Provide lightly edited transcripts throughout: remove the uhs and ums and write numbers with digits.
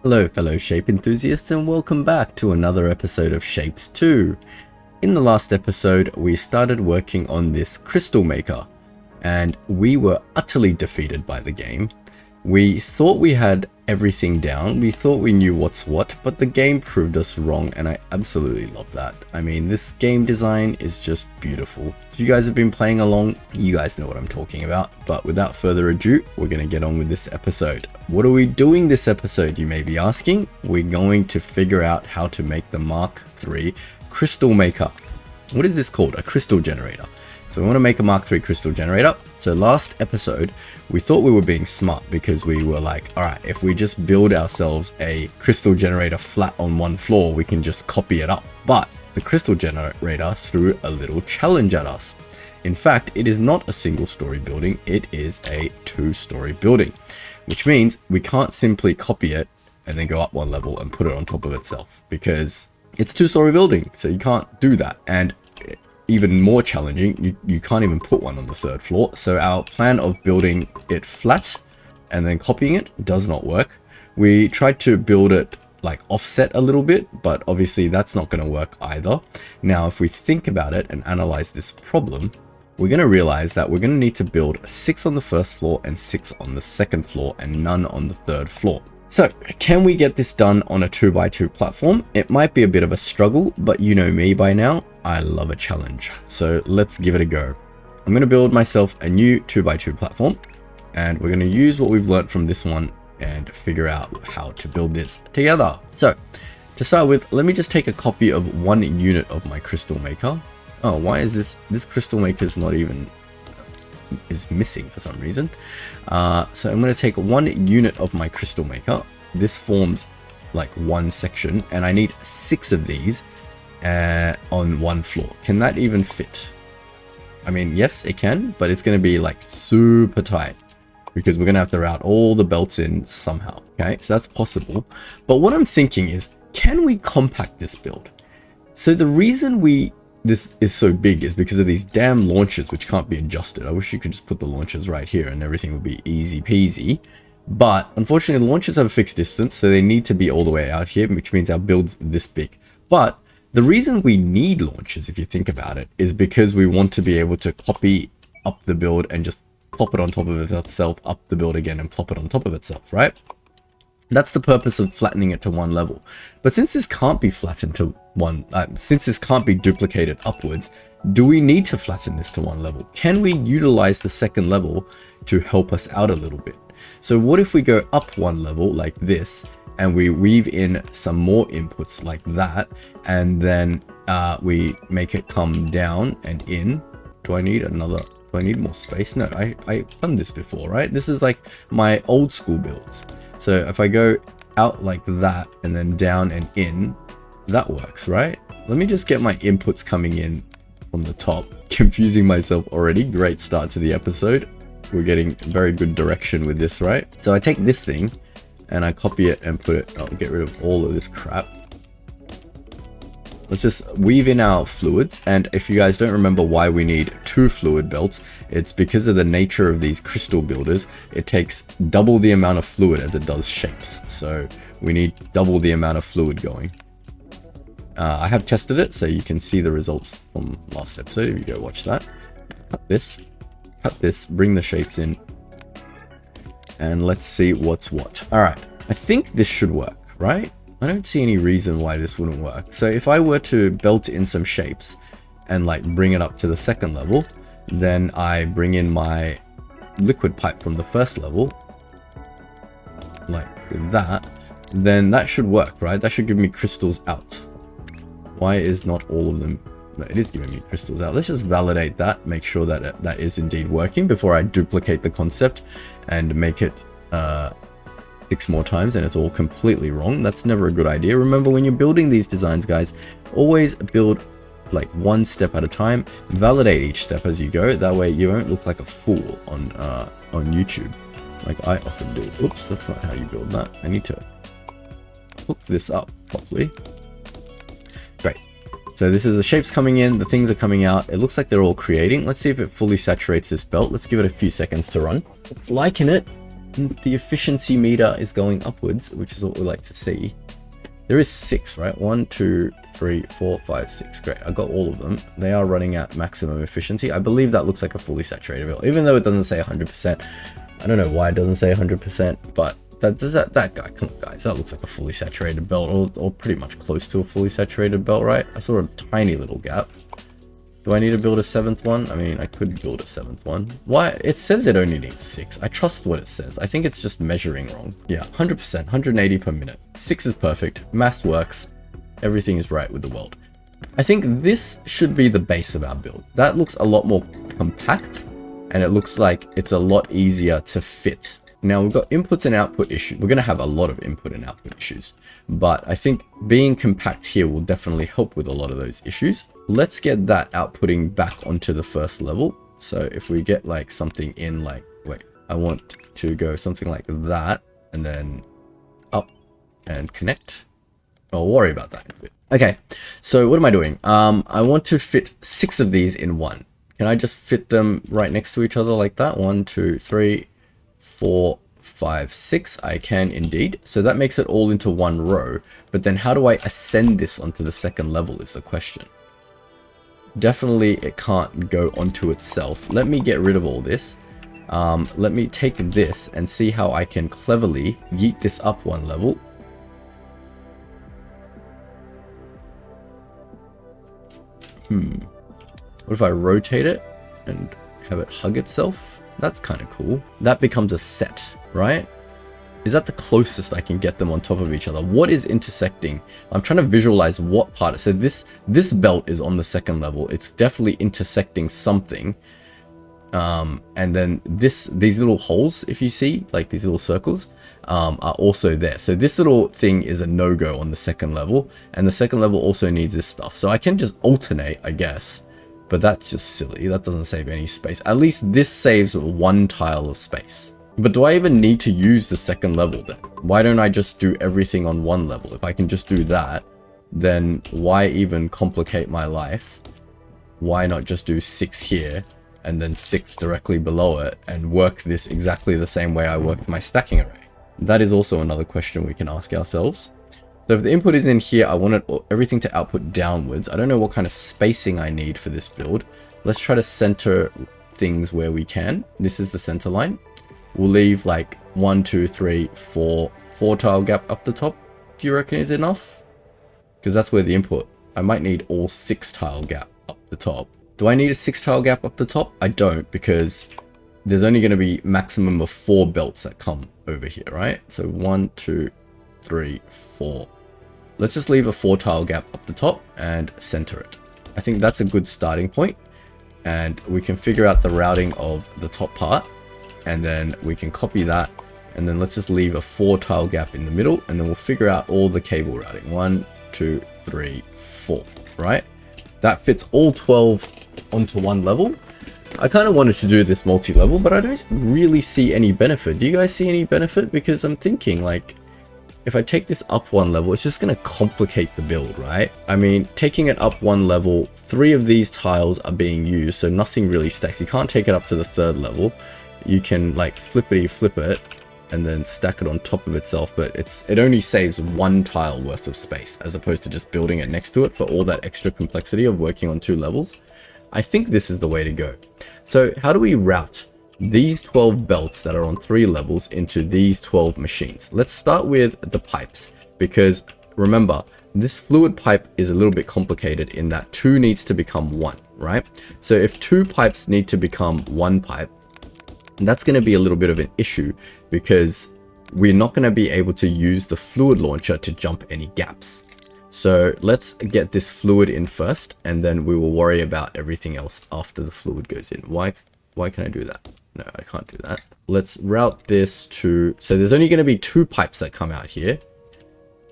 Hello fellow shape enthusiasts and welcome back to another episode of Shapes 2. In the last episode we started working on this crystal maker and we were utterly defeated by the game. We thought we had everything down, we thought we knew what's what, but the game proved us wrong and I absolutely love that. I mean, this game design is just beautiful. If you guys have been playing along, you guys know what I'm talking about, but without further ado, we're going to get on with this episode. What are we doing this episode, you may be asking? We're going to figure out how to make the Mark III crystal maker. What is this called? A crystal generator. So we want to make a Mark III crystal generator. So last episode, we thought we were being smart because we were like, all right, if we just build ourselves a crystal generator flat on one floor, we can just copy it up. But the crystal generator threw a little challenge at us. In fact, it is not a single story building. It is a two-story building, which means we can't simply copy it and then go up one level and put it on top of itself because it's a two-story building. So you can't do that. And even more challenging, you can't even put one on the third floor. So our plan of building it flat and then copying it does not work. We tried to build it like offset a little bit, but obviously that's not going to work either. Now, if we think about it and analyze this problem, we're going to realize that we're going to need to build 6 on the first floor and 6 on the second floor and none on the third floor. So, can we get this done on a 2x2 platform? It might be a bit of a struggle, but you know me by now, I love a challenge. So let's give it a go. I'm going to build myself a new 2x2 platform, and we're going to use what we've learned from this one and figure out how to build this together. So, to start with, let me just take a copy of one unit of my crystal maker. Oh, why is this crystal maker is missing for some reason. So I'm going to take one unit of my crystal maker. This forms like one section and I need 6 of these on one floor. Can that even fit? I mean, yes, it can, but it's going to be like super tight because we're going to have to route all the belts in somehow. Okay, so that's possible. But what I'm thinking is, can we compact this build? So the reason this is so big is because of these damn launchers which can't be adjusted. I wish you could just put the launchers right here and everything would be easy peasy. But unfortunately the launchers have a fixed distance, so they need to be all the way out here, which means our build's this big. But the reason we need launchers, if you think about it, is because we want to be able to copy up the build and just plop it on top of itself, up the build again and plop it on top of itself, right? That's the purpose of flattening it to one level. But since this can't be flattened to since this can't be duplicated upwards, do we need to flatten this to one level? Can we utilize the second level to help us out a little bit? So what if we go up one level like this and we weave in some more inputs like that, and then we make it come down and in? Do I need more space? No, I've done this before, right? This is like my old school builds. So if I go out like that and then down and in, that works, right? Let me just get my inputs coming in from the top. Confusing myself already. Great start to the episode. We're getting very good direction with this, right? So I take this thing and I copy it and put it, I'll get rid of all of this crap. Let's just weave in our fluids, and if you guys don't remember why we need 2 fluid belts, it's because of the nature of these crystal builders. It takes double the amount of fluid as it does shapes, so we need double the amount of fluid going. I have tested it, so you can see the results from last episode if you go watch that. Cut this, bring the shapes in, and let's see what's what. Alright, I think this should work, right? I don't see any reason why this wouldn't work. So if I were to belt in some shapes and like bring it up to the second level, then I bring in my liquid pipe from the first level, like that, then that should work, right? That should give me crystals out. Why is not all of them? No, it is giving me crystals out. Let's just validate that, make sure that that is indeed working before I duplicate the concept and make it 6 more times and it's all completely wrong. That's never a good idea. Remember, when you're building these designs, guys, always build like one step at a time. Validate each step as you go. That way you won't look like a fool on YouTube, like I often do. Oops, that's not how you build that. I need to hook this up properly. Great. So this is the shapes coming in, the things are coming out. It looks like they're all creating. Let's see if it fully saturates this belt. Let's give it a few seconds to run. It's liking it. the efficiency meter is going upwards, which is what we like to see. There is 6, right? 1, 2, 3, 4, 5, 6. Great, I got all of them. They are running at maximum efficiency. I believe that looks like a fully saturated build, even though it doesn't say 100%. I don't know why it doesn't say 100%, but that guy, come on guys, that looks like a fully saturated belt, or pretty much close to a fully saturated belt, right? I saw a tiny little gap. Do I need to build a 7th one? I mean, I could build a 7th one. Why? It says it only needs 6. I trust what it says. I think it's just measuring wrong. Yeah, 100%, 180 per minute. 6 is perfect. Math works. Everything is right with the world. I think this should be the base of our build. That looks a lot more compact, and it looks like it's a lot easier to fit. Now we've got inputs and output issues. We're going to have a lot of input and output issues, but I think being compact here will definitely help with a lot of those issues. Let's get that outputting back onto the first level. So if we get like something in like, wait, I want to go something like that and then up and connect. I'll worry about that in a bit. Okay, so what am I doing? I want to fit 6 of these in one. Can I just fit them right next to each other like that? 1, 2, 3, 4, 5, 6. I can indeed. So that makes it all into one row. But then how do I ascend this onto the second level is the question. Definitely it can't go onto itself. Let me get rid of all this. Let me take this and see how I can cleverly yeet this up one level. What if I rotate it and have it hug itself? That's kind of cool. That becomes a set, right? Is that the closest I can get them on top of each other? What is intersecting? I'm trying to visualize what part. So this belt is on the second level. It's definitely intersecting something. And then these little holes, if you see, like these little circles, are also there. So this little thing is a no-go on the second level, and the second level also needs this stuff. So I can just alternate, I guess, but that's just silly. That doesn't save any space. At least this saves one tile of space. But do I even need to use the second level then? Why don't I just do everything on one level? If I can just do that, then why even complicate my life? Why not just do 6 here and then 6 directly below it and work this exactly the same way I worked my stacking array? That is also another question we can ask ourselves. So if the input is in here, I want everything to output downwards. I don't know what kind of spacing I need for this build. Let's try to center things where we can. This is the center line. We'll leave like 1, 2, 3, 4 tile gap up the top. Do you reckon is enough? Because that's where the input. I might need all 6 tile gap up the top. Do I need a 6 tile gap up the top? I don't, because there's only going to be maximum of 4 belts that come over here, right? So 1, 2, 3, 4. Let's just leave a 4 tile gap up the top and center it. I think that's a good starting point, and we can figure out the routing of the top part, and then we can copy that, and then let's just leave a 4 tile gap in the middle, and then we'll figure out all the cable routing. 1, 2, 3, 4, right? That fits all 12 onto one level. I kind of wanted to do this multi-level, but I don't really see any benefit. Do you guys see any benefit? Because I'm thinking, like, if I take this up one level, it's just going to complicate the build, right? I mean, taking it up one level, 3 of these tiles are being used, so nothing really stacks. You can't take it up to the 3rd level. You can, like, flippity flip it and then stack it on top of itself, but it only saves 1 tile worth of space, as opposed to just building it next to it for all that extra complexity of working on 2 levels. I think this is the way to go. So how do we route these 12 belts that are on 3 levels into these 12 machines? Let's start with the pipes, because remember, this fluid pipe is a little bit complicated in that 2 needs to become 1, right? So if 2 pipes need to become 1 pipe, that's going to be a little bit of an issue, because we're not going to be able to use the fluid launcher to jump any gaps. So let's get this fluid in first, and then we will worry about everything else after the fluid goes in. Why can I do that? No, I can't do that. Let's route this to, so there's only going to be 2 pipes that come out here.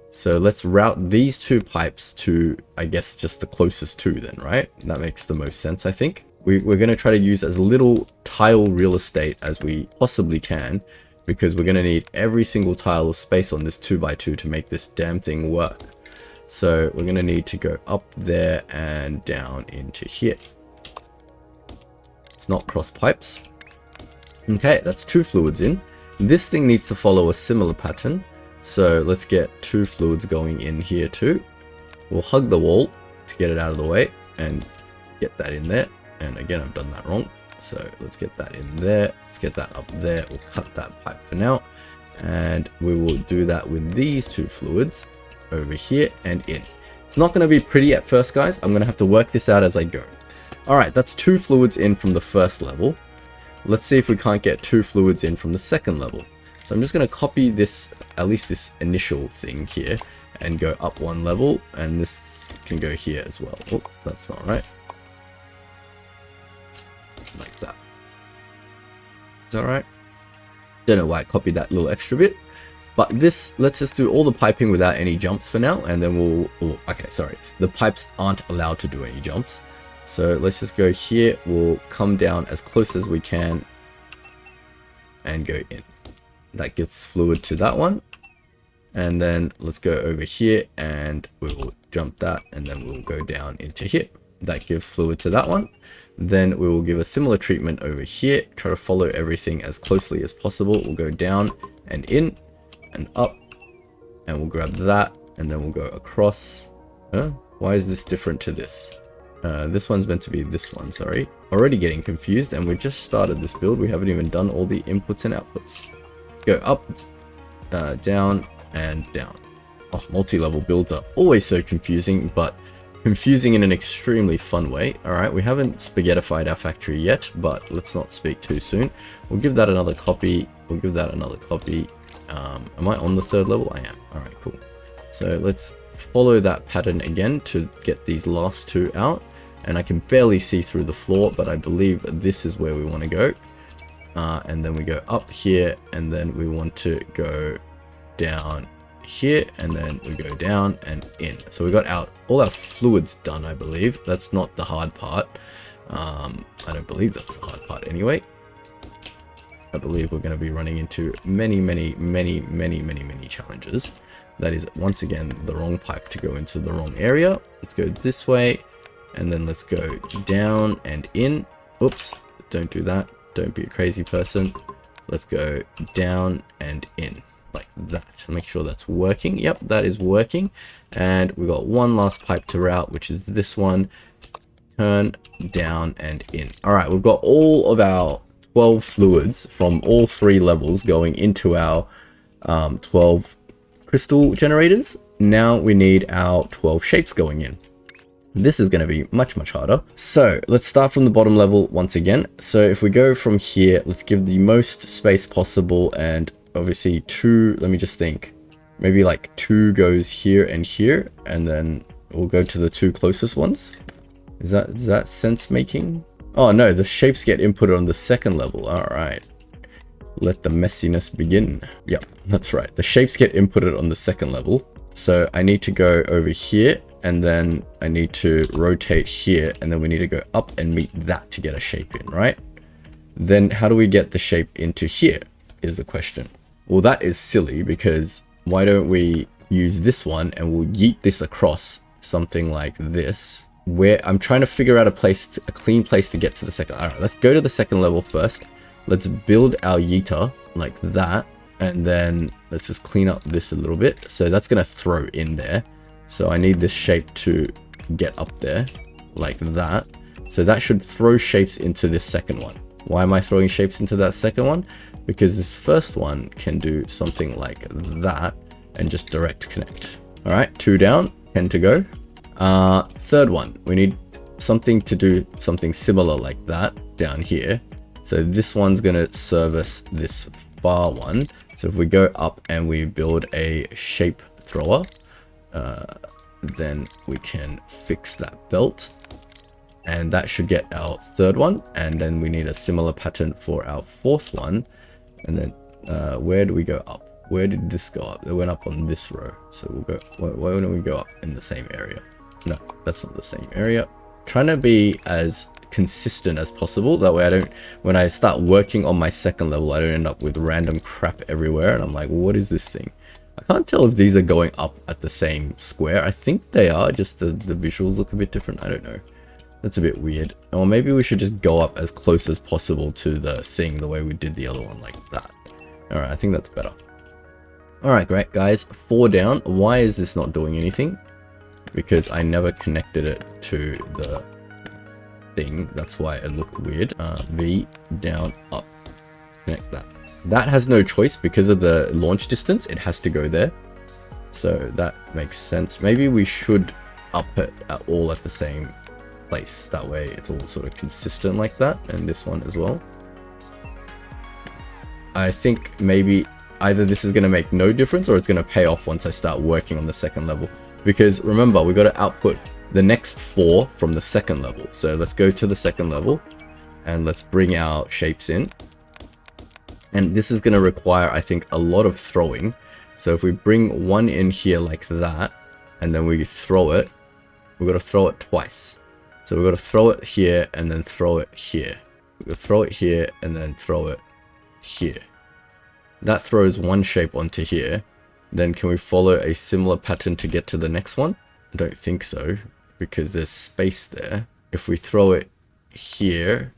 So let's route these 2 pipes to, I guess, just the closest 2 then, right? That makes the most sense, I think. We're going to try to use as little tile real estate as we possibly can, because we're going to need every single tile of space on this 2x2 to make this damn thing work. So we're going to need to go up there and down into here. It's not cross pipes. Okay, that's 2 fluids in. This thing needs to follow a similar pattern. So let's get 2 fluids going in here too. We'll hug the wall to get it out of the way and get that in there. And again, I've done that wrong. So let's get that in there. Let's get that up there. We'll cut that pipe for now. And we will do that with these 2 fluids over here and in. It's not going to be pretty at first, guys. I'm going to have to work this out as I go. All right, that's 2 fluids in from the first level. Let's see if we can't get 2 fluids in from the second level. So I'm just going to copy this, at least this initial thing here, and go up 1 level, and this can go here as well. Oh, that's not right. Like that. Is that right? Don't know why I copied that little extra bit. But this, let's just do all the piping without any jumps for now, and then we'll, okay, sorry. The pipes aren't allowed to do any jumps. So let's just go here, we'll come down as close as we can and go in. That gives fluid to that one. And then let's go over here and we will jump that, and then we'll go down into here. That gives fluid to that one. Then we will give a similar treatment over here, try to follow everything as closely as possible. We'll go down and in and up, and we'll grab that, and then we'll go across. Why is this different to this? This one's meant to be this one, sorry. Already getting confused, and we just started this build. We haven't even done all the inputs and outputs. Let's go up, down, and down. Oh, multi-level builds are always so confusing, but confusing in an extremely fun way. All right, we haven't spaghettified our factory yet, but let's not speak too soon. We'll give that another copy. We'll give that another copy. Am I on the 3rd level? I am. All right, cool. So let's follow that pattern again to get these last 2 out. And I can barely see through the floor, but I believe this is where we want to go. And then we go up here, and then we want to go down here, and then we go down and in. So we got all our fluids done, I believe. That's not the hard part. I don't believe that's the hard part anyway. I believe we're going to be running into many challenges. That is, once again, the wrong pipe to go into the wrong area. Let's go this way, and then let's go down and in. Oops, don't do that. Don't be a crazy person. Let's go down and in like that. Make sure that's working. Yep, that is working. And we got one last pipe to route, which is this one. Turn down and in. All right, we've got all of our 12 fluids from all 3 levels going into our 12 crystal generators. Now we need our 12 shapes going in. This is going to be much harder. So let's start from the bottom level once again. So if we go from here, let's give the most space possible, and obviously 2, let me just think, maybe like 2 goes here, and then we'll go to the 2 closest ones. Is that sense making? Oh no, the shapes get inputted on the 2nd level. All right, let the messiness begin. Yep, that's right. The shapes get inputted on the 2nd level. So I need to go over here, and then I need to rotate here, and then we need to go up and meet that to get a shape in, right? Then how do we get the shape into here is the question. Well, that is silly, because why don't we use this one and we'll yeet this across something like this, where I'm trying to figure out a clean place to get to the 2nd. All right, let's go to the 2nd level first. Let's build our yeeter like that, and then let's just clean up this a little bit. So that's going to throw in there. So I need this shape to get up there like that. So that should throw shapes into this 2nd one. Why am I throwing shapes into that 2nd one? Because this 1st one can do something like that and just direct connect. All right, 2 down, 10 to go. 3rd one, we need something to do something similar like that down here. So this one's going to service this far one. So if we go up and we build a shape thrower, then we can fix that belt, and that should get our 3rd one. And then we need a similar pattern for our 4th one. And then where do we go up? Where did this go up? It went up on this row. So we'll go, why don't we go up in the same area? No, that's not the same area. Trying to be as consistent as possible, that way I don't, when I start working on my 2nd level, I don't end up with random crap everywhere, and I'm like, well, what is this thing? I can't tell if these are going up at the same square. I think they are, just the visuals look a bit different. I don't know. That's a bit weird. Or maybe we should just go up as close as possible to the thing, the way we did the other one, like that. All right, I think that's better. All right, great guys, 4 down. Why is this not doing anything? Because I never connected it to the thing. That's why it looked weird. V, down, up. Connect that. That has no choice because of the launch distance. It has to go there. So that makes sense. Maybe we should up it all at the same place. That way it's all sort of consistent like that. And this one as well. I think maybe either this is going to make no difference or it's going to pay off once I start working on the second level. Because remember, we got to output the next 4 from the second level. So let's go to the second level and let's bring our shapes in. And this is going to require, I think, a lot of throwing. So if we bring one in here like that, and then we throw it, we've got to throw it twice. So we've got to throw it here and then throw it here. We've got to throw it here and then throw it here. That throws one shape onto here. Then can we follow a similar pattern to get to the next one? I don't think so, because there's space there. If we throw it here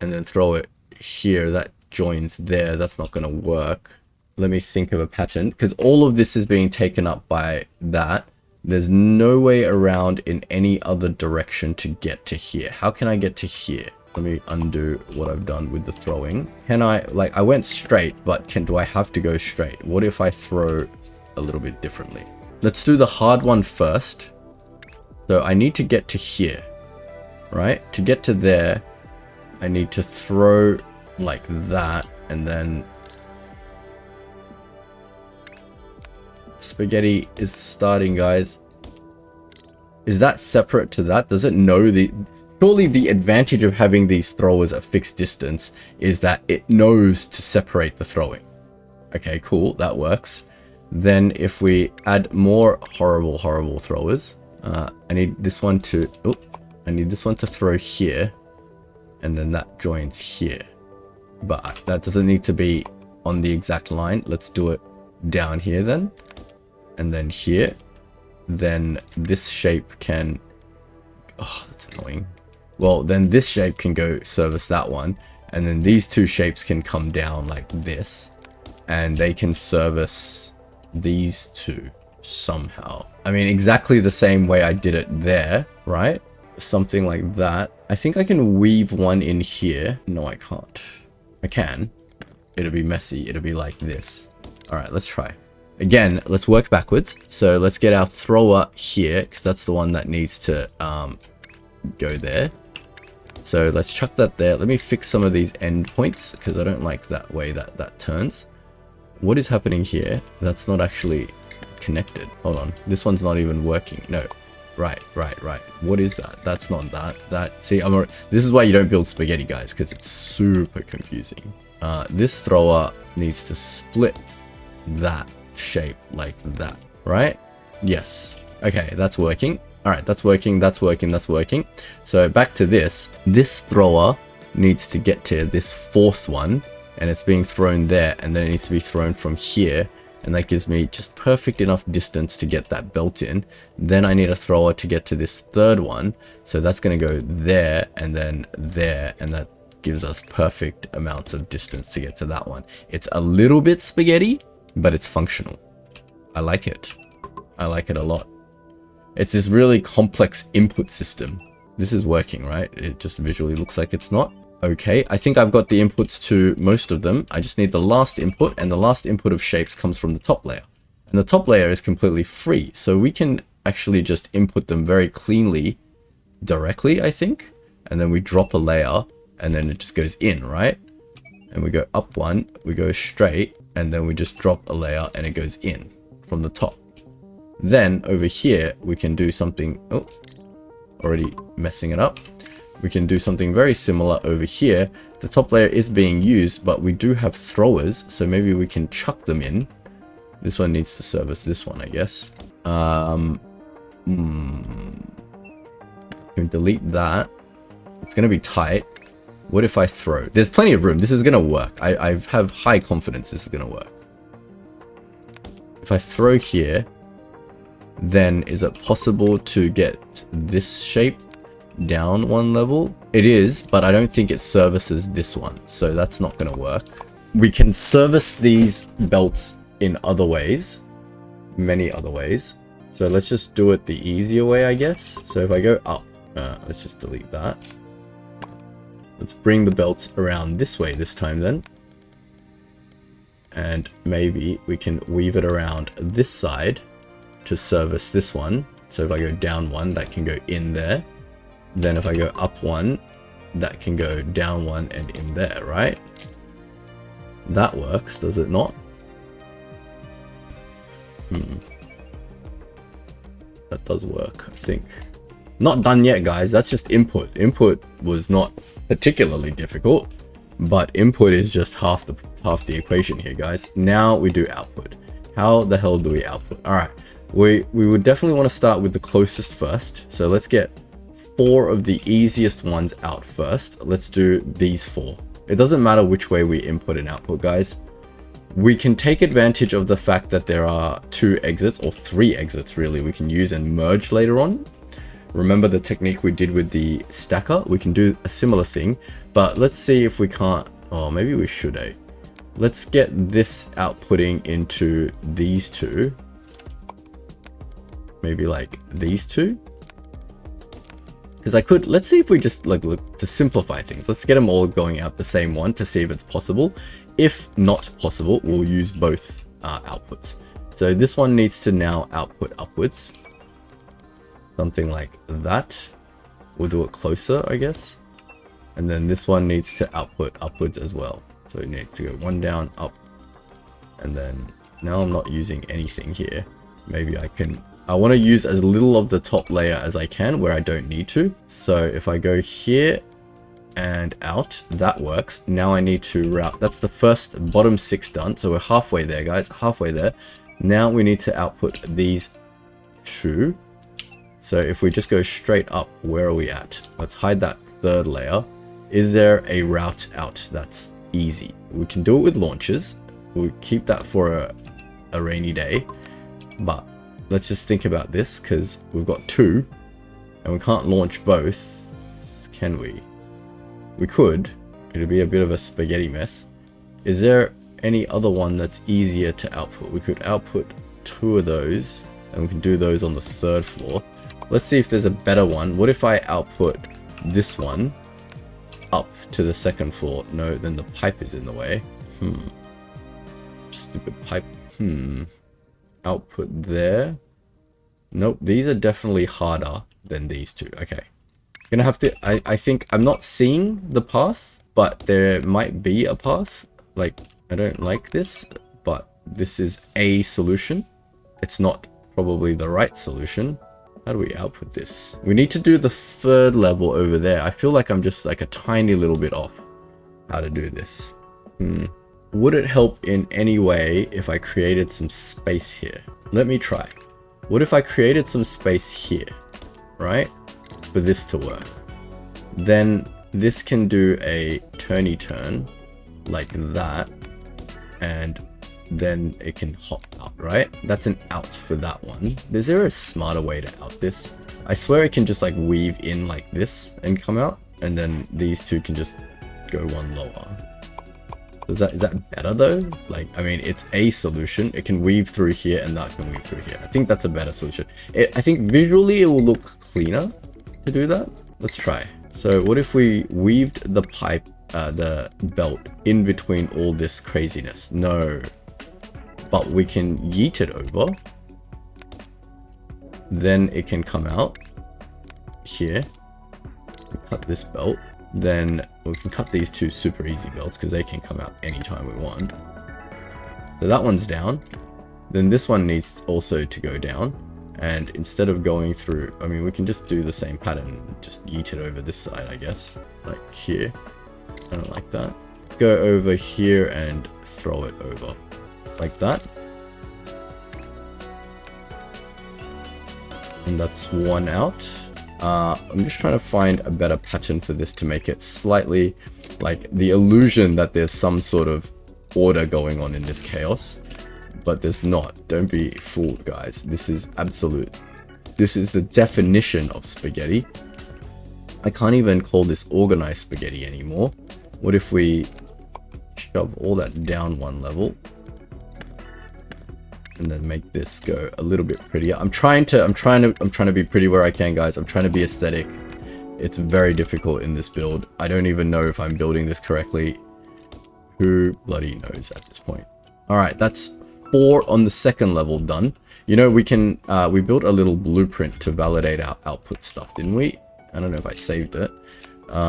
and then throw it here, that joins there. That's not going to work. Let me think of a pattern, because all of this is being taken up by that. There's no way around in any other direction to get to here. How can I get to here? Let me undo what I've done with the throwing. Can I, like, I went straight, but do I have to go straight? What if I throw a little bit differently? Let's do the hard one first. So I need to get to here, right? To get to there, I need to throw like that, and then spaghetti is starting, guys. Is that separate to that? Does it know the... Surely the advantage of having these throwers at fixed distance is that it knows to separate the throwing. Okay, cool, that works. Then if we add more horrible throwers, I need this one to... Oh, I need this one to throw here, and then that joins here. But that doesn't need to be on the exact line. Let's do it down here then, and then here. Then this shape can... Oh, that's annoying. Well, then this shape can go service that one, and then these two shapes can come down like this, and they can service these two somehow. I mean, exactly the same way I did it there, right? Something like that. I think I can weave one in here. No, I can't. I can. It'll be messy. It'll be like this. All right, let's try. Again, let's work backwards. So let's get our thrower here, because that's the one that needs to go there. So let's chuck that there. Let me fix some of these endpoints, because I don't like that way that turns. What is happening here? That's not actually connected. Hold on. This one's not even working. No. Right. What is that? That's not that. See, this is why you don't build spaghetti, guys, because it's super confusing. This thrower needs to split that shape like that, right? Yes. Okay, that's working. All right, that's working. So back to this. This thrower needs to get to this fourth one, and it's being thrown there, and then it needs to be thrown from here, and that gives me just perfect enough distance to get that belt in. Then I need a thrower to get to this third one, so that's going to go there and then there, and that gives us perfect amounts of distance to get to that one. It's a little bit spaghetti, but it's functional. I like it. I like it a lot. It's this really complex input system. This is working, right? It just visually looks like it's not. Okay, I think I've got the inputs to most of them. I just need the last input, and the last input of shapes comes from the top layer. And the top layer is completely free, so we can actually just input them very cleanly directly, I think. And then we drop a layer, and then it just goes in, right? And we go up one, we go straight, and then we just drop a layer, and it goes in from the top. Then over here, we can do something... Oh, already messing it up. We can do something very similar over here. The top layer is being used, but we do have throwers, so maybe we can chuck them in. This one needs to service this one, I guess. Can we delete that? It's going to be tight. What if I throw? There's plenty of room. This is going to work. I have high confidence this is going to work. If I throw here, then is it possible to get this shape down one level? It is, but I don't think it services this one, so that's not going to work. we can service these belts in other ways, many other ways. So let's just do it the easier way, I guess. So if I go up, let's just delete that. Let's bring the belts around this way this time then. And maybe we can weave it around this side to service this one. So if I go down one, that can go in there. Then if I go up one, that can go down one and in there, right? That works, does it not? That does work, I think. Not done yet, guys. That's just input. Input was not particularly difficult, but input is just half the equation here, guys. Now we do output. How the hell do we output? All right, we would definitely want to start with the closest first. So let's get 4 of the easiest ones out first. Let's do these 4. It doesn't matter which way we input and output, guys. We can take advantage of the fact that there are 2 exits, or 3 exits really, we can use and merge later on. Remember the technique we did with the stacker? We can do a similar thing, but let's see if we can't. Oh, maybe we should, eh? Let's get this outputting into these 2. Maybe like these 2. Because I could, let's see if we just like look to simplify things. Let's get them all going out the same one to see if it's possible. If not possible, we'll use both outputs. So this one needs to now output upwards. Something like that. We'll do it closer, I guess. And then this one needs to output upwards as well. So we need to go 1 down, up. And then now I'm not using anything here. Maybe I want to use as little of the top layer as I can where I don't need to. So if I go here and out, that works. Now I need to route. That's the first bottom 6 done. So we're halfway there, guys, halfway there. Now we need to output these 2. So if we just go straight up, where are we at? Let's hide that 3rd layer. Is there a route out that's easy? We can do it with launches. We'll keep that for a rainy day. But let's just think about this, because we've got 2 and we can't launch both, can we? We could. It'll be a bit of a spaghetti mess. Is there any other one that's easier to output? We could output 2 of those and we can do those on the 3rd floor. Let's see if there's a better one. What if I output this one up to the 2nd floor? No, then the pipe is in the way. Stupid pipe. Output there. Nope, these are definitely harder than these 2. Okay. Gonna have to, I think I'm not seeing the path, but there might be a path. Like, I don't like this, but this is a solution. It's not probably the right solution. How do we output this? We need to do the 3rd level over there. I feel like I'm just like a tiny little bit off how to do this. Would it help in any way if I created some space here? Let me try. What if I created some space here, right? For this to work. Then this can do a turny turn like that. And then it can hop out, right? That's an out for that one. Is there a smarter way to out this? I swear it can just like weave in like this and come out. And then these 2 can just go 1 lower. Is that better though? Like, I mean, it's a solution. It can weave through here and that can weave through here. I think that's a better solution. I think visually it will look cleaner to do that. Let's try. So what if we weaved the pipe, the belt in between all this craziness? No. But we can yeet it over. Then it can come out here. Cut this belt. Then we can cut these 2 super easy belts because they can come out anytime we want. So that one's down. Then this one needs also to go down. And instead of going through, I mean, we can just do the same pattern, just yeet it over this side, I guess. Like here. I don't like that. Let's go over here and throw it over. Like that. And that's 1 out. I'm just trying to find a better pattern for this to make it slightly like the illusion that there's some sort of order going on in this chaos, but there's not. Don't be fooled, guys. This is absolute. This is the definition of spaghetti. I can't even call this organized spaghetti anymore. What if we shove all that down one level. And then make this go a little bit prettier. I'm trying to be pretty where I can, guys. I'm trying to be aesthetic. It's very difficult in this build. I don't even know if I'm building this correctly. Who bloody knows at this point? All right, that's 4 on the second level done. You know, we built a little blueprint to validate our output stuff, didn't we? I don't know if I saved it.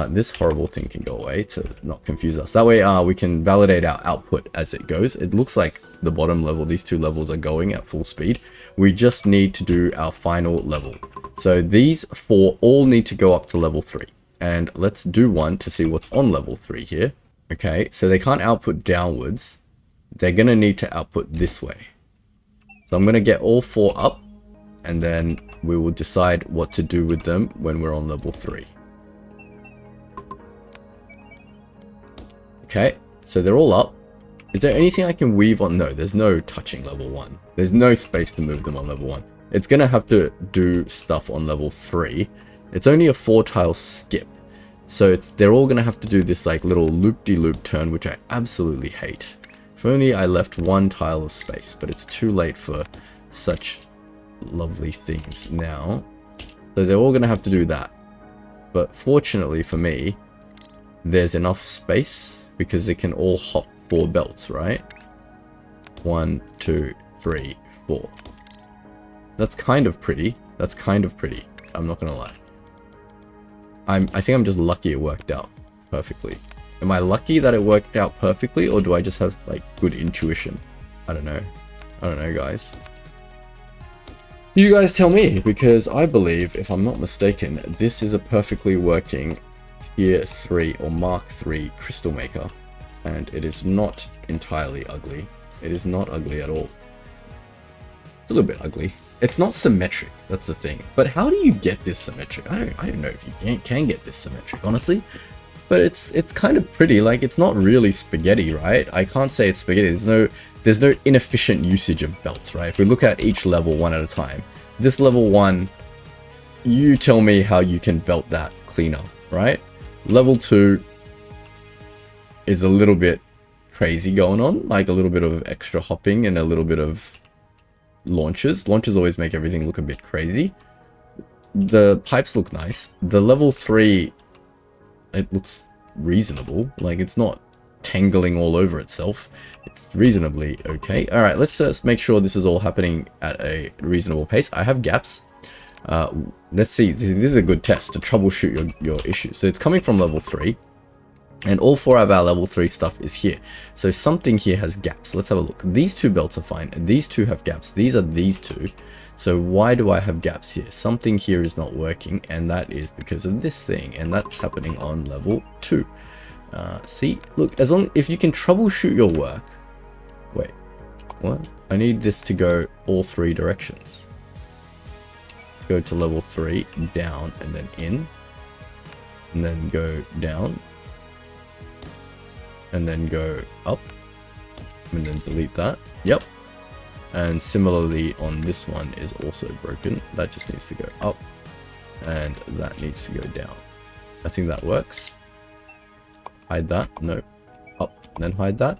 This horrible thing can go away to not confuse us. That way we can validate our output as it goes. It looks like the bottom level, these 2 levels are going at full speed. We just need to do our final level. So these 4 all need to go up to level 3. And let's do one to see what's on level 3 here. Okay, so they can't output downwards. They're going to need to output this way. So I'm going to get all 4 up, and then we will decide what to do with them when we're on level 3. Okay, so they're all up. Is there anything I can weave on? No, there's no touching level 1. There's no space to move them on level 1. It's going to have to do stuff on level 3. It's only a 4-tile skip. So they're all going to have to do this like little loop-de-loop turn, which I absolutely hate. If only I left 1 tile of space, but it's too late for such lovely things now. So they're all going to have to do that. But fortunately for me, there's enough space because they can all hop 4 belts, right? 1, 2, 3, 4. That's kind of pretty. That's kind of pretty. I'm not going to lie. I think I'm just lucky it worked out perfectly. Am I lucky that it worked out perfectly, or do I just have like good intuition? I don't know. I don't know, guys. You guys tell me, because I believe, if I'm not mistaken, this is a perfectly working Tier 3 or Mark 3 crystal maker, and it is not entirely ugly. It is not ugly at all. It's a little bit ugly. It's not symmetric, that's the thing. But how do you get this symmetric? I don't know if you can get this symmetric, honestly. But it's kind of pretty. Like, it's not really spaghetti, right? I can't say it's spaghetti. There's no inefficient usage of belts, right? If we look at each level one at a time, this level 1, you tell me how you can belt that cleaner, right? Level 2 is a little bit crazy going on, like a little bit of extra hopping and a little bit of launches. Launches always make everything look a bit crazy. The pipes look nice. The level 3, it looks reasonable. Like, it's not tangling all over itself. It's reasonably okay. All right, let's just make sure this is all happening at a reasonable pace. I have gaps. Let's see. This is a good test to troubleshoot your issues. So it's coming from level 3. And all 4 of our level 3 stuff is here. So something here has gaps. Let's have a look. These 2 belts are fine. These 2 have gaps. These are these 2. So why do I have gaps here? Something here is not working, and that is because of this thing. And that's happening on level 2. See? Look, if you can troubleshoot your work. Wait, what? I need this to go all 3 directions. Let's go to level 3, down, and then in. And then go down. And then go up, and then delete that. Yep. And similarly on this one is also broken. That just needs to go up, and that needs to go down. I think that works. Hide that. No. Up, and then hide that.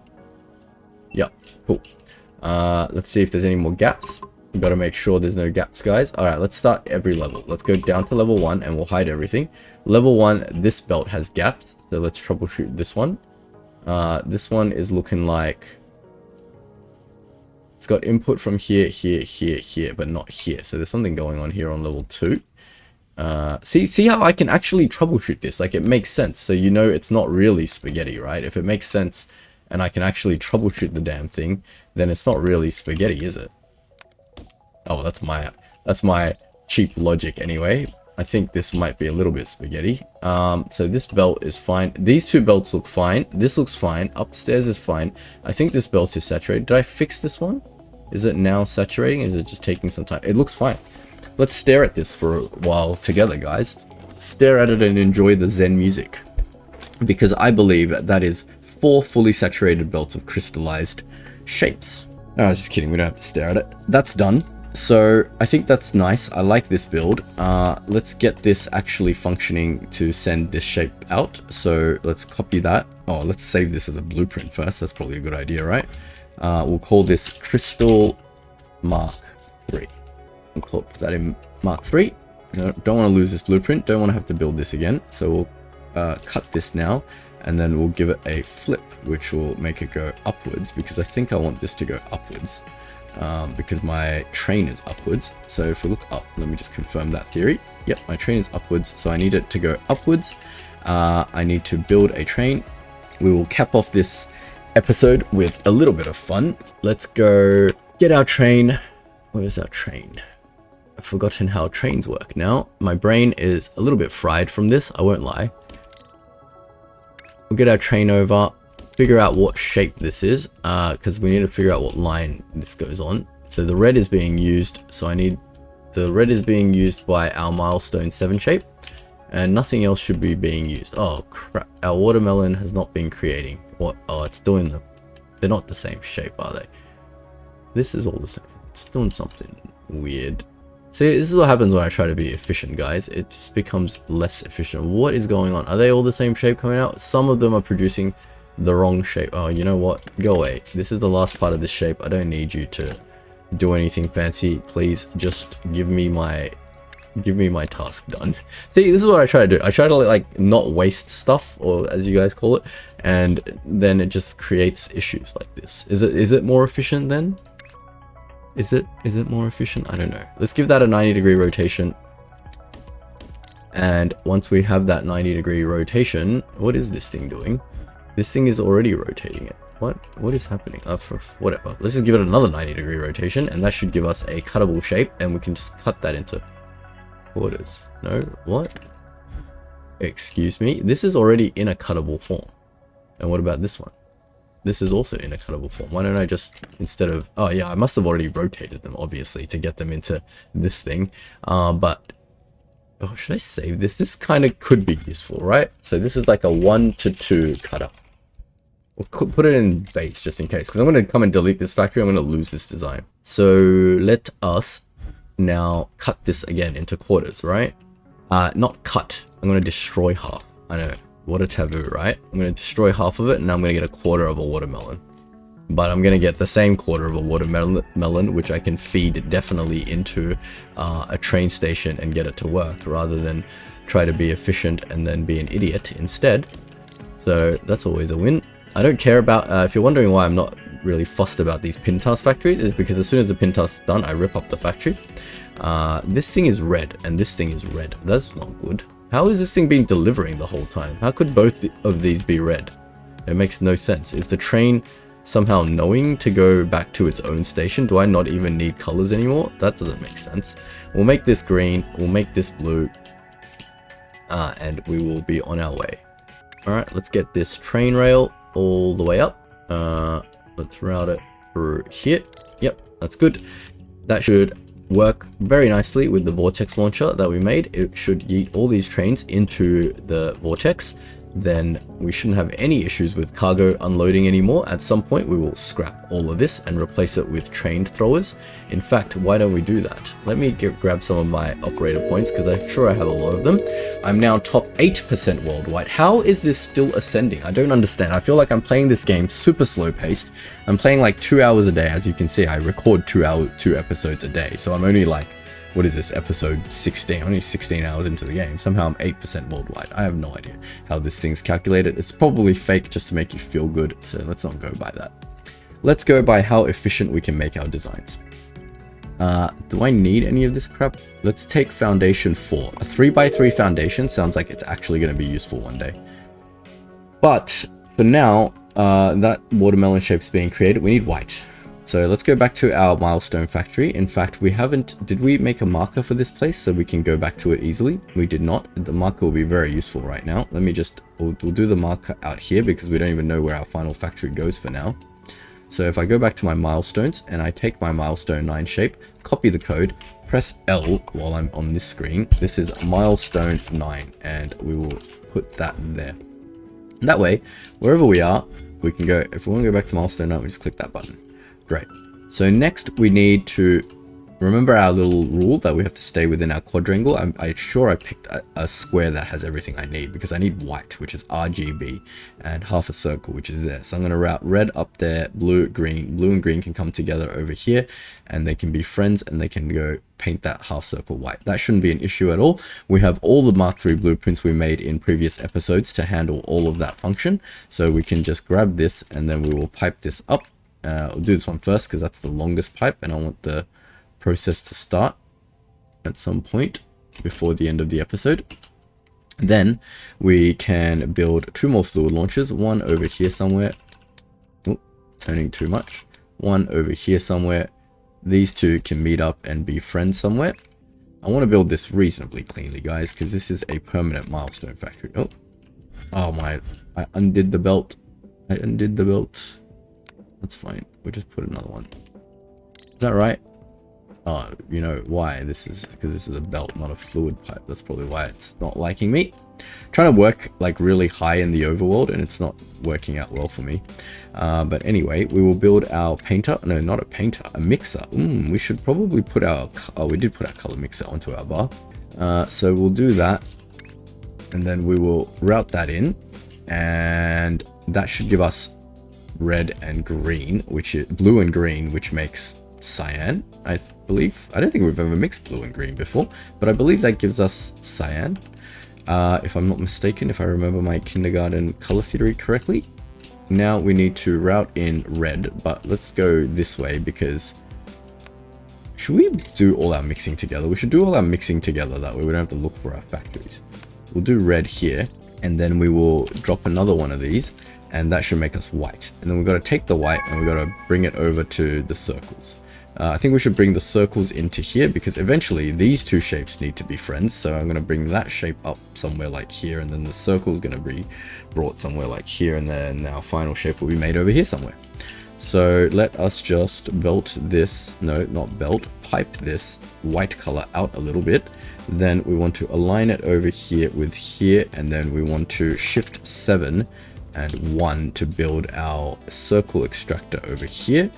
Yep. Cool. Let's see if there's any more gaps. We've got to make sure there's no gaps, guys. All right, let's start every level. Let's go down to level 1, and we'll hide everything. Level 1, this belt has gaps, so let's troubleshoot this one. This one is looking like it's got input from here, here, here, here, but not here. So there's something going on here on level 2. See how I can actually troubleshoot this? Like, it makes sense. So you know it's not really spaghetti, right? If it makes sense and I can actually troubleshoot the damn thing, then it's not really spaghetti, is it? Oh, that's my cheap logic anyway. I think this might be a little bit spaghetti. So this belt is fine. These 2 belts look fine. This looks fine. Upstairs is fine. I think this belt is saturated. Did I fix this one? Is it now saturating? Is it just taking some time? It looks fine. Let's stare at this for a while together, guys. Stare at it and enjoy the Zen music. Because I believe that is 4 fully saturated belts of crystallized shapes. No, I was just kidding. We don't have to stare at it. That's done. So I think that's nice. I like this build. Let's get this actually functioning to send this shape out. So let's copy that. Oh, let's save this as a blueprint first. That's probably a good idea, right? We'll call this Crystal Mark 3. We'll put that in Mark 3. Don't want to lose this blueprint. Don't want to have to build this again. So we'll cut this now, and then we'll give it a flip, which will make it go upwards, because I think I want this to go upwards. Because my train is upwards. So if we look up, let me just confirm that theory. Yep, my train is upwards, so I need it to go upwards. I need to build a train. We will cap off this episode with a little bit of fun. Let's go get our train. Where's our train? I've forgotten how trains work now. My brain is a little bit fried from this, I won't lie. We'll get our train over. Figure out what shape this is, because we need to figure out what line this goes on. So the red is being used, so I need the red is being used by our milestone 7 shape, and nothing else should be being used. Oh crap, our watermelon has not been creating. What? Oh, it's doing the, they're not the same shape, are they? This is all the same. It's doing something weird. See, this is what happens when I try to be efficient, guys. It just becomes less efficient. What is going on? Are they all the same shape coming out? Some of them are producing the wrong shape. Oh, you know what? Go away. This is the last part of this shape. I don't need you to do anything fancy. Please just give me my task done. See, this is what I try to do. I try to like not waste stuff, or as you guys call it, and then it just creates issues like this. Is it more efficient then? Is it more efficient? I don't know. Let's give that a 90-degree rotation. And once we have that 90-degree rotation, what is this thing doing? This thing is already rotating it. What is happening? Whatever. Let's just give it another 90-degree rotation, and that should give us a cuttable shape, and we can just cut that into quarters. No? What? Excuse me? This is already in a cuttable form. And what about this one? This is also in a cuttable form. Why don't I just, instead of... Oh yeah, I must have already rotated them, obviously, to get them into this thing. But... Oh, should I save this? This kind of could be useful, right? So this is like a 1 to 2 cutter. We'll put it in base just in case, because I'm going to come and delete this factory. I'm going to lose this design. So let us now cut this again into quarters, right? Not cut. I'm going to destroy half. I know. What a taboo, right? I'm going to destroy half of it, and I'm going to get a quarter of a watermelon. But I'm going to get the same quarter of a watermelon, which I can feed definitely into a train station and get it to work, rather than try to be efficient and then be an idiot instead. So that's always a win. I don't care about, if you're wondering why I'm not really fussed about these pin task factories, is because as soon as the pin task is done, I rip up the factory. This thing is red, and this thing is red. That's not good. How is this thing been delivering the whole time? How could both of these be red? It makes no sense. Is the train somehow knowing to go back to its own station? Do I not even need colors anymore? That doesn't make sense. We'll make this green, we'll make this blue, and we will be on our way. Alright, let's get this train rail all the way up. Let's route it through here. Yep, that's good. That should work very nicely with the vortex launcher that we made. It should yeet all these trains into the vortex. Then we shouldn't have any issues with cargo unloading anymore. At some point we will scrap all of this and replace it with train throwers. In fact, why don't we do that? Let me grab some of my operator points, because I'm sure I have a lot of them. I'm now top 8% worldwide. How is this still ascending? I don't understand. I feel like I'm playing this game super slow paced. I'm playing like 2 hours a day. As you can see, I record 2 episodes a day, so I'm only like, what is this, episode 16? Only 16 hours into the game. Somehow I'm 8% worldwide. I have no idea how this thing's calculated. It's probably fake just to make you feel good, so let's not go by that. Let's go by how efficient we can make our designs. Do I need any of this crap? Let's take foundation 4. A 3x3 foundation sounds like it's actually going to be useful one day. But for now, that watermelon shape's being created. We need white. So let's go back to our milestone factory. In fact, we haven't, did we make a marker for this place so we can go back to it easily? We did not. The marker will be very useful right now. Let me just, we'll do the marker out here because we don't even know where our final factory goes for now. So if I go back to my milestones and I take my milestone 9 shape, copy the code, press L while I'm on this screen. This is milestone 9 and we will put that there. That way, wherever we are, we can go, if we want to go back to milestone 9, we just click that button. Great. So next we need to Remember our little rule that we have to stay within our quadrangle? I'm sure I picked a square that has everything I need, because I need white, which is RGB, and half a circle, which is there. So I'm going to route red up there, blue, green. Blue and green can come together over here, and they can be friends, and they can go paint that half circle white. That shouldn't be an issue at all. We have all the Mark III blueprints we made in previous episodes to handle all of that function. So we can just grab this, and then we will pipe this up. I'll do this one first, because that's the longest pipe, and I want the process to start at some point before the end of the episode. Then we can build 2 more fluid launchers, one over here somewhere. Oh, turning too much. One over here somewhere. These 2 can meet up and be friends somewhere. I want to build this reasonably cleanly, guys, because this is a permanent milestone factory. Oh my, I undid the belt. That's fine. We'll just put another one. Is that right? Oh, you know why? This is because this is a belt, not a fluid pipe. That's probably why it's not liking me. Trying to work like really high in the overworld, and it's not working out well for me. But anyway, we will build our painter. No, not a painter, a mixer. We should probably put our... Oh, we did put our color mixer onto our bar. So we'll do that, and then we will route that in, and that should give us red and green, which is blue and green, which makes cyan, I believe. I don't think we've ever mixed blue and green before, but I believe that gives us cyan, if I'm not mistaken, if I remember my kindergarten color theory correctly. Now we need to route in red, but let's go this way, because should we do all our mixing together? We should do all our mixing together, that way we don't have to look for our factories. We'll do red here, and then we will drop another one of these, and that should make us white. And then we've got to take the white and we've got to bring it over to the circles. I think we should bring the circles into here, because eventually these 2 shapes need to be friends. So I'm going to bring that shape up somewhere like here, and then the circle is going to be brought somewhere like here, and then our final shape will be made over here somewhere. So let us just belt this, no, not belt, pipe this white color out a little bit. Then we want to align it over here with here, and then we want to shift 7 and 1 to build our circle extractor over here.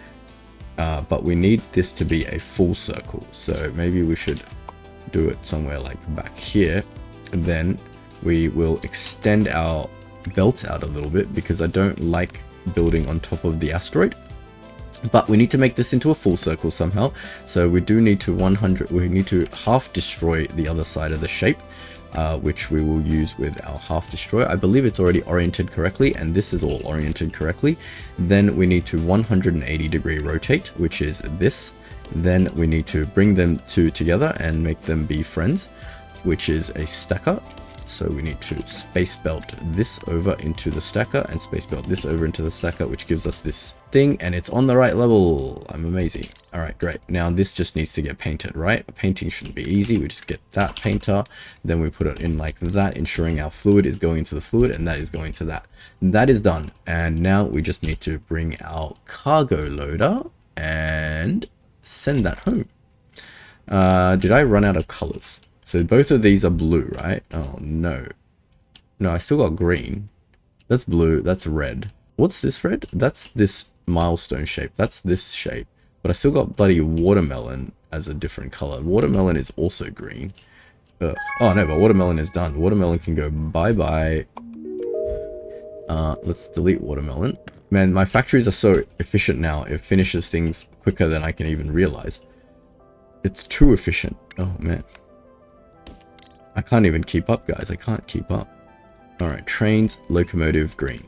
But we need this to be a full circle, so maybe we should do it somewhere like back here, and then we will extend our belt out a little bit, because I don't like building on top of the asteroid. But we need to make this into a full circle somehow, so we do need to we need to half destroy the other side of the shape, which we will use with our half destroy. I believe it's already oriented correctly, and this is all oriented correctly. Then we need to 180-degree rotate, which is this. Then we need to bring them 2 together and make them be friends, which is a stacker. So we need to space belt this over into the stacker and space belt this over into the stacker, which gives us this thing, and it's on the right level. I'm amazing. All right, great. Now this just needs to get painted, right? Painting shouldn't be easy. We just get that painter, then we put it in like that, ensuring our fluid is going to the fluid, and that is going to that. That is done. And now we just need to bring our cargo loader and send that home. Did I run out of colors? So both of these are blue, right? Oh, no. No, I still got green. That's blue. That's red. What's this red? That's this milestone shape. That's this shape. But I still got bloody watermelon as a different color. Watermelon is also green. Ugh. Oh, no, but watermelon is done. Watermelon can go bye-bye. Let's delete watermelon. Man, my factories are so efficient now. It finishes things quicker than I can even realize. It's too efficient. Oh, man. I can't even keep up, guys. I can't keep up. Alright, trains, locomotive, green.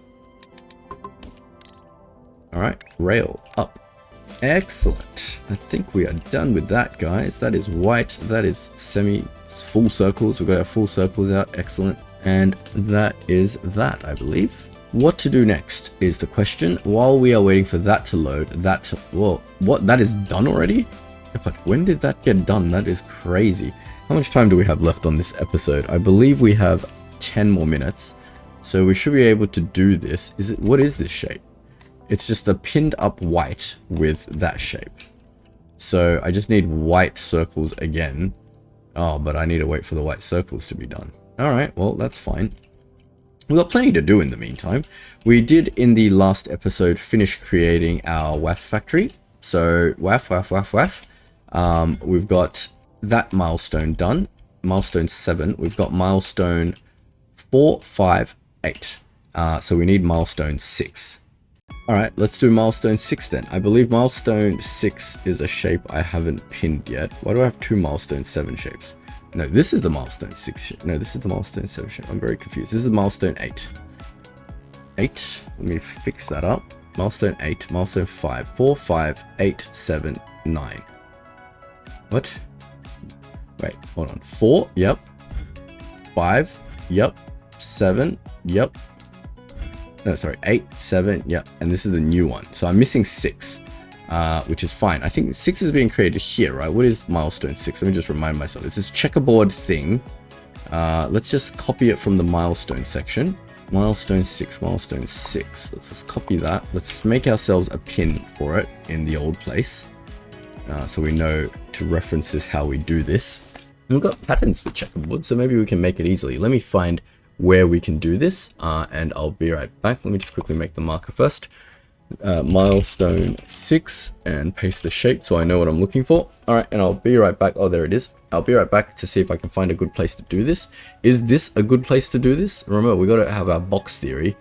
Alright, rail, up. Excellent. I think we are done with that, guys. That is white. That is full circles. We've got our full circles out. Excellent. And that is that, I believe. What to do next is the question. While we are waiting for that to load, well, what? That is done already? But when did that get done? That is crazy. How much time do we have left on this episode? I believe we have 10 more minutes. So we should be able to do this. What is this shape? It's just a pinned up white with that shape. So I just need white circles again. Oh, but I need to wait for the white circles to be done. Alright, well, that's fine. We've got plenty to do in the meantime. We did, in the last episode, finish creating our WAF factory. So, WAF. We've got that milestone done. Milestone 7. We've got milestone 4, 5, 8. So we need milestone 6. Alright, let's do milestone 6 then. I believe milestone 6 is a shape I haven't pinned yet. Why do I have 2 milestone 7 shapes? No, this is the milestone 6 shape. No, this is the milestone 7 shape. I'm very confused. This is milestone 8. 8. Let me fix that up. Milestone 8, milestone 5, 4, 5, 8, 7, 9. What? Wait, hold on. 4, yep. 5, yep. 7, yep. No, sorry, 8, 7, yep. And this is the new one. So I'm missing 6, which is fine. I think 6 is being created here, right? What is milestone 6? Let me just remind myself. It's this checkerboard thing. Let's just copy it from the milestone section. Milestone 6, milestone 6. Let's just copy that. Let's just make ourselves a pin for it in the old place. So we know to reference this how we do this. And we've got patterns for checkerboard, so maybe we can make it easily. Let me find where we can do this, and I'll be right back. Let me just quickly make the marker first. Milestone 6, and paste the shape so I know what I'm looking for. Alright, and I'll be right back. Oh, there it is. I'll be right back to see if I can find a good place to do this. Is this a good place to do this? Remember, we got to have our box theory.